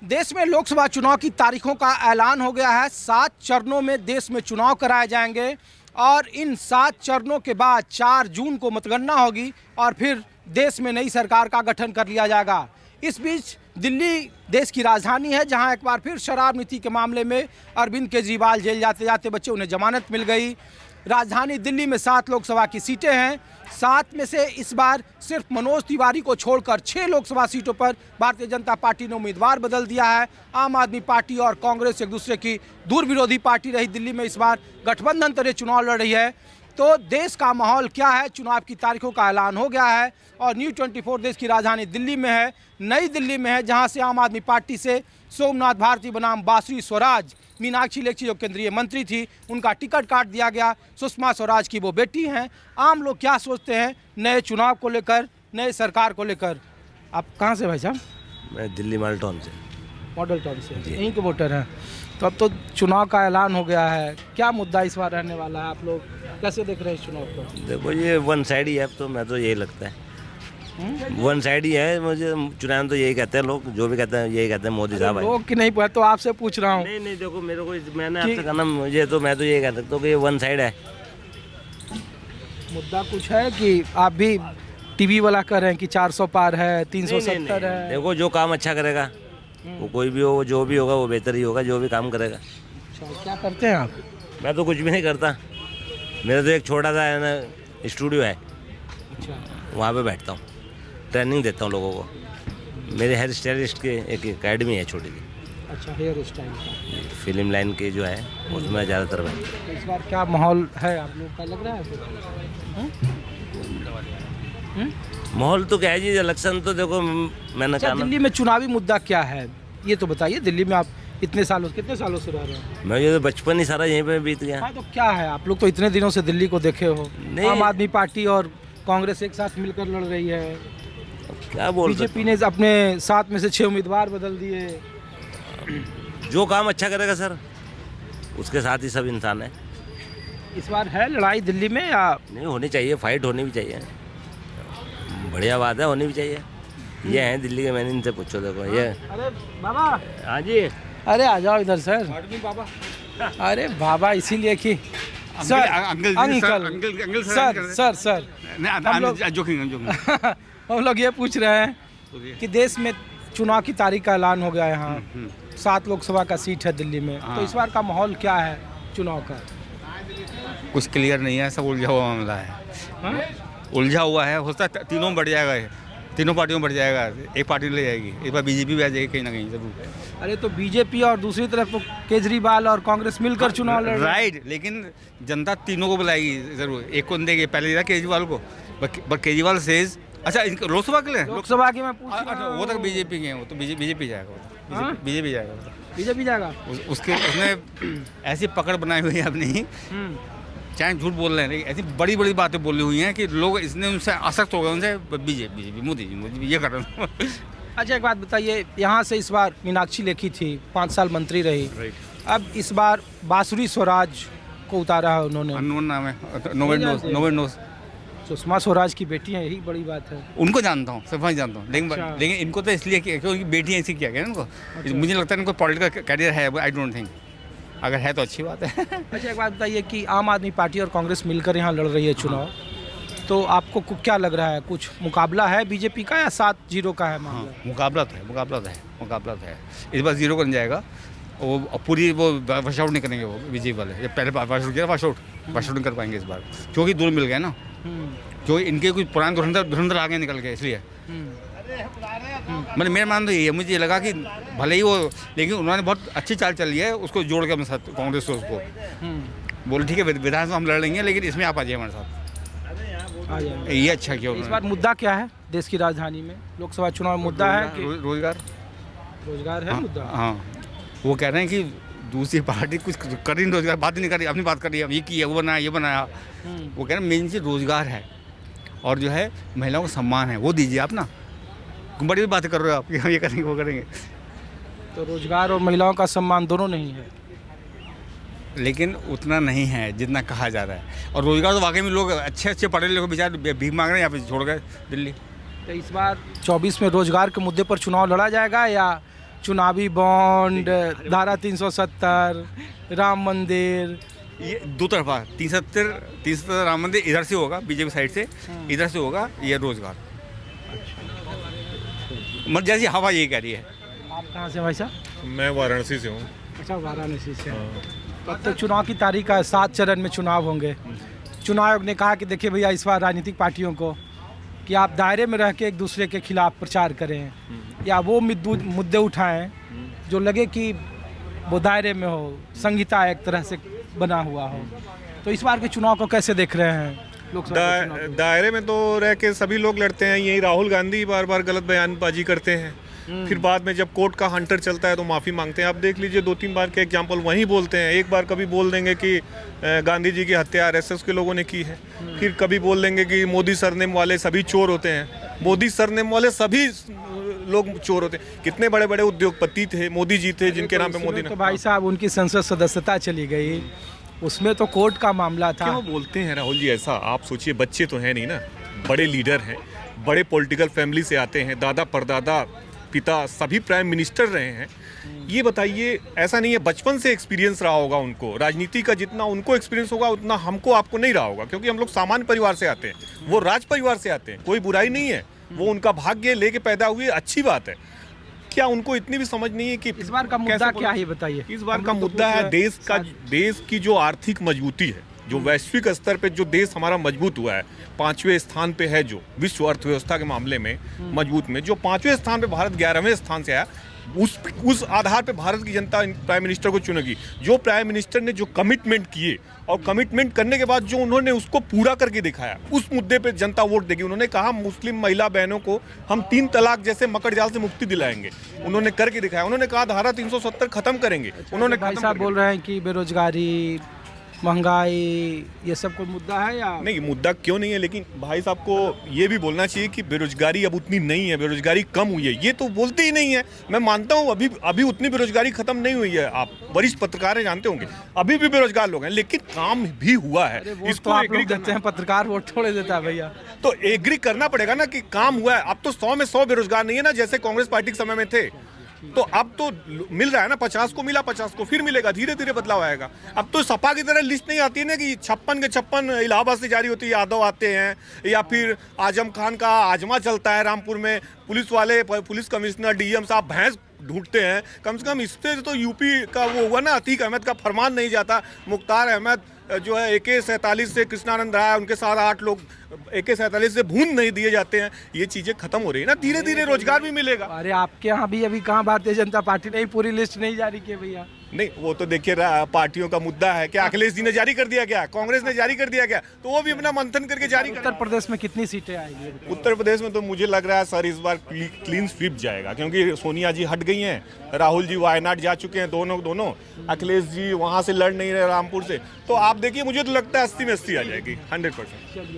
देश में लोकसभा चुनाव की तारीखों का ऐलान हो गया है। 7 चरणों में देश में चुनाव कराए जाएंगे और इन 7 चरणों के बाद 4 जून को मतगणना होगी और फिर देश में नई सरकार का गठन कर लिया जाएगा। इस बीच दिल्ली देश की राजधानी है, जहां एक बार फिर शराब नीति के मामले में अरविंद केजरीवाल जेल जाते जाते बचे, उन्हें जमानत मिल गई। राजधानी दिल्ली में 7 लोकसभा की सीटें हैं। 7 में से इस बार सिर्फ मनोज तिवारी को छोड़कर 6 लोकसभा सीटों पर भारतीय जनता पार्टी ने उम्मीदवार बदल दिया है। आम आदमी पार्टी और कांग्रेस एक दूसरे की दूर विरोधी पार्टी रही। दिल्ली में इस बार गठबंधन तरह चुनाव लड़ रही है। तो देश का माहौल क्या है? चुनाव की तारीखों का ऐलान हो गया है और न्यूज़ 24 देश की राजधानी दिल्ली में है, नई दिल्ली में है, जहां से आम आदमी पार्टी से सोमनाथ भारती बनाम बासुरी स्वराज, मीनाक्षी लेखी जो केंद्रीय मंत्री थी, उनका टिकट काट दिया गया। सुषमा स्वराज की वो बेटी हैं। आम लोग क्या सोचते हैं नए चुनाव को लेकर, नए सरकार को लेकर? आप कहाँ से भाई साहब? मैं दिल्ली मॉडल टाउन से। मॉडल टाउन से यहीं के वोटर हैं। तो अब तो चुनाव का ऐलान हो गया है, क्या मुद्दा इस बार रहने वाला है? आप लोग कैसे देख रहे हैं इस चुनाव को? देखो ये वन साइड ही है, अब तो मैं तो यही लगता है वन साइड ही है। मुझे चुनाव तो यही कहते हैं लोग, जो भी कहते हैं यही कहते हैं मोदी साहब। लोग की नहीं तो आपसे पूछ रहा हूँ। नहीं देखो मेरे को, मैंने आपसे कहा ना, मुझे तो मैं तो ये कह सकता हूँ कि ये वन साइड है। मुद्दा कुछ है कि आप भी टीवी वाला कह रहे हैं कि 400 पार है, 370 है? देखो जो काम अच्छा करेगा वो कोई भी हो, जो भी होगा वो बेहतर ही होगा, जो भी काम करेगा। अच्छा, क्या करते हैं आप? मैं तो कुछ भी नहीं करता। मेरा तो एक छोटा सा है ना स्टूडियो है। अच्छा, वहाँ पे बैठता हूँ, ट्रेनिंग देता हूँ लोगों को। मेरे हेयर स्टाइलिस्ट के एक एकेडमी है छोटी सी। अच्छा, हेयर स्टाइल का फिल्म लाइन के जो है उसमें ज़्यादातर बैठता हूँ। तो इस बार क्या माहौल है आप लोग का, लग रहा है? माहौल तो क्या है जी, इलेक्शन तो देखो मैंने अच्छा, कहा ना, दिल्ली में चुनावी मुद्दा क्या है ये तो बताइए। दिल्ली में आप कितने सालों से रह रहे हैं? मैं ये तो बचपन ही सारा यहीं पे बीत गया। हाँ, तो क्या है, आप लोग तो इतने दिनों से दिल्ली को देखे हो। आम आदमी पार्टी और कांग्रेस एक साथ मिलकर लड़ रही है। क्या बोल सकते बीजेपी ने अपने 7 में से 6 उम्मीदवार बदल दिए। जो काम अच्छा करेगा सर उसके साथ ही सब इंसान है। इस बार है लड़ाई दिल्ली में या नहीं? होनी चाहिए, फाइट होनी भी चाहिए, बढ़िया बात है, होनी भी चाहिए। ये हैं दिल्ली के, मैंने इनसे पूछो। देखो ये, अरे बाबा, हाँ जी, अरे आ जाओ इधर सर। बाबा, अरे बाबा इसीलिए कि सर अंकल सर हम लोग ये पूछ रहे हैं कि देश में चुनाव की तारीख का ऐलान हो गया है। यहाँ 7 लोकसभा का सीट है दिल्ली में। तो इस बार का माहौल क्या है चुनाव का? कुछ क्लियर नहीं है, सब उलझा हुआ मामला है। उलझा हुआ है, हो सकता है तीनों बढ़ जाएगा, तीनों पार्टियों में बढ़ जाएगा, एक पार्टी ले जाएगी। एक बार बीजेपी भी आ जाएगी कहीं ना कहीं जरूर। अरे तो बीजेपी और दूसरी तरफ तो केजरीवाल और कांग्रेस मिलकर चुनाव लड़ रहे हैं। राइट, लेकिन जनता तीनों को बुलाएगी जरूर। एक को देगी, पहले दिया केजरीवाल को, बट केजरीवाल सेज। अच्छा, लोकसभा के लिए, लोकसभा की मैं पूछ रहा हूं। वो तक बीजेपी के, वो तो बीजेपी जाएगा, बीजेपी जाएगा, बीजेपी जाएगा। उसने ऐसी पकड़ बनाई हुई है अपनी, चाहे झूठ बोल रहे हैं, ऐसी बड़ी बड़ी बातें बोली हुई हैं कि लोग इसने उनसे आसक्त हो गए, उनसे बीजेपी मोदी जी ये कर रहे हैं। अच्छा, एक बात बताइए, यहाँ से इस बार मीनाक्षी लेखी थी, 5 साल मंत्री रही। अब इस बार बासुरी स्वराज को उतारा है उन्होंने। अननोन नाम है, नोवेड नोस। सुषमा स्वराज की बेटी है, यही बड़ी बात है। उनको जानता हूँ, सब जानता हूँ, लेकिन इनको तो इसलिए क्योंकि बेटी ऐसी किया गया इनको। मुझे लगता है इनको पॉलिटिकल कैरियर है, आई डोंट थिंक। अगर है तो अच्छी बात है। अच्छा, एक बात बताइए कि आम आदमी पार्टी और कांग्रेस मिलकर यहाँ लड़ रही है चुनाव, तो आपको क्या लग रहा है? कुछ मुकाबला है बीजेपी का या 7-0 का है मामला? मुकाबला तो है। इस बार 0 बन जाएगा। वो पूरी वो वॉश आउट नहीं करेंगे वो बीजेपी वाले। जब पहले वॉश आउट किया, वॉश आउट नहीं कर पाएंगे इस बार, क्योंकि दूर मिल गए ना, क्योंकि इनके कुछ पुराने धुरंधर आगे निकल गए, इसलिए। मतलब मेरा मान तो यही है, मुझे ये लगा कि भले ही वो, लेकिन उन्होंने बहुत अच्छी चाल चली है, उसको जोड़ के अपने साथ कांग्रेस को, उसको बोले ठीक है विधानसभा हम लड़ लेंगे, लेकिन इसमें आप आ जाइए हमारे साथ, आ जाए। ये अच्छा किया। इस बार मुद्दा क्या है देश की राजधानी में? लोकसभा चुनाव मुद्दा है कि रोजगार है मुद्दा? हाँ, वो कह रहे हैं कि दूसरी पार्टी कुछ कर रही, रोजगार बात नहीं कर रही, अपनी बात कर रही है, ये किया, वो बनाया, ये बनाया। वो कह रहे हैं मेन चीज़ रोजगार है और जो है महिलाओं का सम्मान है, वो दीजिए आप ना। बड़ी बातें कर रहे हो आप, ये करेंगे वो करेंगे। तो रोजगार और महिलाओं का सम्मान दोनों नहीं है, लेकिन उतना नहीं है जितना कहा जा रहा है। और रोजगार तो वाकई में लोग अच्छे पढ़े लिखे बेचारे भीख मांग रहे हैं, यहाँ पे छोड़ गए दिल्ली। तो इस बार 24 में रोजगार के मुद्दे पर चुनाव लड़ा जाएगा या चुनावी बॉन्ड, धारा 370, राम मंदिर। ये दो तरफा 370 राम मंदिर इधर से होगा बीजेपी साइड से, इधर से होगा ये रोजगार। मतलब जैसी हवा यही कह रही है। आप कहाँ से भाई साहब? मैं वाराणसी से हूँ। अच्छा, वाराणसी से। अब तो चुनाव की तारीख का 7 चरण में चुनाव होंगे। चुनाव आयोग ने कहा कि देखिए भैया, इस बार राजनीतिक पार्टियों को कि आप दायरे में रह के एक दूसरे के खिलाफ प्रचार करें या वो मुद्दे उठाएं जो लगे कि वो दायरे में हो, संहिता एक तरह से बना हुआ हो। तो इस बार के चुनाव को कैसे देख रहे हैं? दायरे में तो रह के सभी लोग लड़ते हैं। यही राहुल गांधी बार बार गलत बयानबाजी करते हैं, फिर बाद में जब कोर्ट का हंटर चलता है तो माफ़ी मांगते हैं। आप देख लीजिए 2-3 बार के एग्जाम्पल वहीं बोलते हैं। एक बार कभी बोल देंगे कि गांधी जी की हत्या आरएसएस के लोगों ने की है, फिर कभी बोल देंगे कि मोदी सरनेम वाले सभी चोर होते हैं, मोदी सरनेम वाले सभी लोग चोर होते हैं। कितने बड़े बड़े उद्योगपति थे, मोदी जी थे जिनके नाम पे मोदी ने। तो भाई साहब, उनकी संसद सदस्यता चली गई, उसमें तो कोर्ट का मामला था। क्यों बोलते हैं राहुल जी ऐसा? आप सोचिए, बच्चे तो हैं नहीं ना, बड़े लीडर हैं, बड़े पॉलिटिकल फैमिली से आते हैं, दादा परदादा पिता सभी प्राइम मिनिस्टर रहे हैं। ये बताइए, ऐसा नहीं है बचपन से एक्सपीरियंस रहा होगा उनको राजनीति का, जितना उनको एक्सपीरियंस होगा उतना हमको आपको नहीं रहा होगा, क्योंकि हम लोग सामान्य परिवार से आते हैं, वो राज परिवार से आते हैं। कोई बुराई नहीं है, वो उनका भाग्य लेके पैदा हुए, अच्छी बात है। क्या उनको इतनी भी समझ नहीं है कि इस बार का मुद्दा क्या है, बताइए? इस बार का मुद्दा है देश की जो आर्थिक मजबूती है, जो वैश्विक स्तर पे जो देश हमारा मजबूत हुआ है, 5वें स्थान पे है, जो विश्व अर्थव्यवस्था के मामले में मजबूत में जो 5वें स्थान पे भारत 11वें स्थान से आया, उस आधार पे भारत की जनता प्राइम मिनिस्टर को चुनेगी। जो प्राइम मिनिस्टर ने जो कमिटमेंट किए और कमिटमेंट करने के बाद जो उन्होंने उसको पूरा करके दिखाया, उस मुद्दे पे जनता वोट देगी। उन्होंने कहा मुस्लिम महिला बहनों को हम 3 तलाक जैसे मकड़जाल से मुक्ति दिलाएंगे, उन्होंने करके दिखाया। उन्होंने कहा धारा 370 खत्म करेंगे। उन्होंने भाई साहब बोल रहे हैं कि बेरोजगारी, महंगाई, ये सब कोई मुद्दा है या नहीं? मुद्दा क्यों नहीं है, लेकिन भाई साहब को ये भी बोलना चाहिए कि बेरोजगारी अब उतनी नहीं है, बेरोजगारी कम हुई है। ये तो बोलते ही नहीं है। मैं मानता हूँ अभी उतनी बेरोजगारी खत्म नहीं हुई है। आप वरिष्ठ पत्रकार हैं, जानते होंगे, अभी भी बेरोजगार लोग हैं, लेकिन काम भी हुआ है। इसको आप लोग देते हैं, पत्रकार वोट थोड़े देता है भैया। तो एग्री करना पड़ेगा ना कि काम हुआ है। अब तो 100 में 100 बेरोजगार नहीं है ना, जैसे कांग्रेस पार्टी के समय में थे। तो अब तो मिल रहा है ना, 50 को मिला, 50 को फिर मिलेगा, धीरे धीरे बदलाव आएगा। अब तो सपा की तरह लिस्ट नहीं आती है ना कि 56 के 56 इलाहाबाद से जारी होती है, यादव आते हैं, या फिर आजम खान का आजमा चलता है रामपुर में, पुलिस वाले, पुलिस कमिश्नर, डीएम साहब भैंस ढूंढते हैं। कम से कम इससे तो यूपी का वो हुआ ना, अतीक अहमद का फरमान नहीं जाता, मुख्तार अहमद जो है AK-47 से कृष्णानंद राय, उनके साथ 8 लोग AK-47 से भून नहीं दिए जाते हैं। ये चीजें खत्म हो रही है ना, धीरे धीरे रोजगार भी मिलेगा। अरे आपके यहाँ भी अभी कहाँ भारतीय जनता पार्टी ने पूरी लिस्ट नहीं जारी की भैया? नहीं, वो तो देखिए पार्टियों का मुद्दा है। क्या अखिलेश जी ने जारी कर दिया क्या? कांग्रेस ने जारी कर दिया क्या? तो वो भी अपना मंथन करके जारी कर। उत्तर प्रदेश में कितनी सीटें आएंगी? उत्तर प्रदेश में तो मुझे लग रहा है सर इस बार क्लीन स्वीप जाएगा, क्योंकि सोनिया जी हट गई हैं, राहुल जी वायनाड जा चुके हैं, दोनों। अखिलेश जी वहां से लड़ नहीं रहे रामपुर से। तो आप देखिए, मुझे तो लगता है 80 में 80 आ जाएगी 100%।